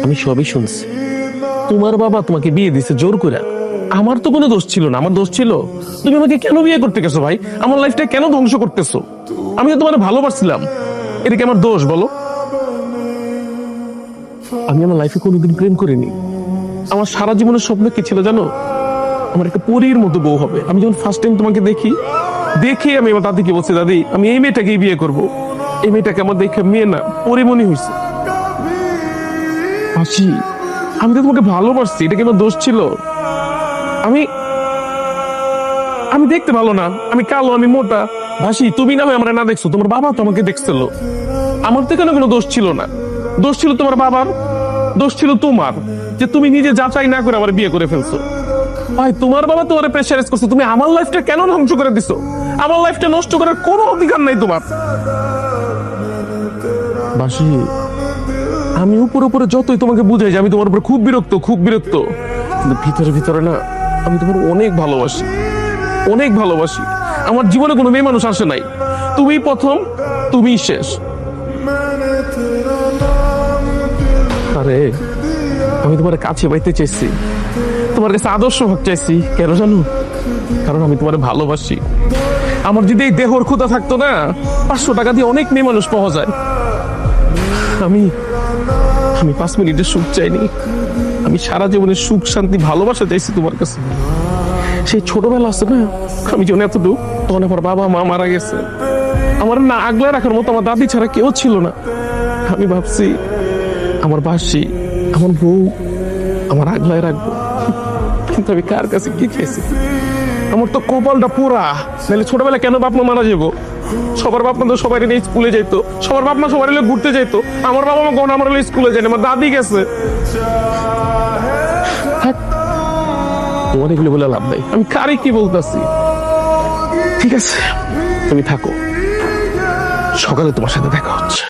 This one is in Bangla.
আমি সবই শুনছি। তোমার বাবা তোমাকে বিয়ে দিছে জোর করে। আমার তো কোনো দোষ ছিল না। আমার দোষ ছিল? তুমি আমাকে কেন বিয়ে করতে গেছো ভাই? আমার লাইফটা কেন ধ্বংস করতেছো? আমি তো তোমার ভালোবাসছিলাম, এটা কি আমার দোষ বলো? আমি আমার লাইফে কোনোদিন প্রেম করিনি। আমার সারা জীবনের স্বপ্ন কি ছিল জানো? আমার একটা পরীর মতো বউ হবে। আমি যখন ফার্স্ট টাইম তোমাকে দেখি আমি আমার দাদিকে বলছি, দাদি আমি এই মেয়েটাকেই বিয়ে করব। এই মেয়েটাকে আমার দেখে মেয়ে না পরী মনে হয়েছে। হাসি, আমি তো তোমাকে ভালোবাসছি, এটা কি আমার দোষ ছিল? আমি আমি দেখতে ভালো না, আমি কালো, আমি মোটা। ভাসি, তুমি না হয় আমার না দেখছো, তোমার বাবা তো আমাকে দেখছিল। আমার তো কেন কোনো দোষ ছিল না। দোষ ছিল তোমার বাবার, দোষ ছিল তোমার, যে তুমি নিজে যাচাই না করে আমার বিয়ে করে ফেলছো। ভাই, তোমার বাবা তোমার প্রেশারাইজ করছে, তুমি আমার লাইফটা কেন ধ্বংস করে দিছো? আমার লাইফটা নষ্ট করার কোনো অধিকার নাই তোমার। বাসি, আমি উপরে যতই তোমাকে বুঝাই যে আমি তোমার উপর খুব বিরক্ত কিন্তু ভিতরে ভিতরে না, আমি তোমার অনেক ভালোবাসি, অনেক ভালোবাসি। আমার জীবনে কোনো মেয়ে মানুষ আসে নাই, তুমি প্রথম, তুমি শেষ। আরে আমি তোমার কাছে পাইতে চাইছি, তোমার কাছে আদর্শ হক চাইছি। কেন জানো? কারণ আমি তোমার ভালোবাসি। আমার যদি এই দেহর ক্ষুধা থাকতো না, 500 টাকা দিয়ে অনেক মেয়ে মানুষ পাওয়া যায়। আমি 5 মিনিটের সুখ চাইনি, আমি সারা জীবনের সুখ শান্তি ভালোবাসা চাইছি তোমার কাছে। সেই ছোটবেলা আছে না, আমি যখন এতটুকু, তখন আমার বাবা মা মারা গেছে। আমার না আগলে রাখার মতো আমার দাদি ছাড়া কেউ ছিল না। আমি ভাবছি আমার বাসি, আমার বউ আমার আগলায় রাখবো, কিন্তু আমি কার কাছে কি চাইছি? আমার তো কপালটা পোড়া। নাহলে ছোটবেলা কেন বাপ মা মারা যাবো? সবার বাপ মা তো সবাই নিয়ে স্কুলে যাইতো, সবার বাপ মা সবাই ঘুরতে যাইতো। আমার বাবা মা কখন আমার স্কুলে যায়নি, আমার দাদি গেছে। তোমার এগুলো বলে লাভ নাই, আমি কারে কি বলতেছি। ঠিক আছে, তুমি থাকো, সকালে তোমার সাথে দেখা হচ্ছে।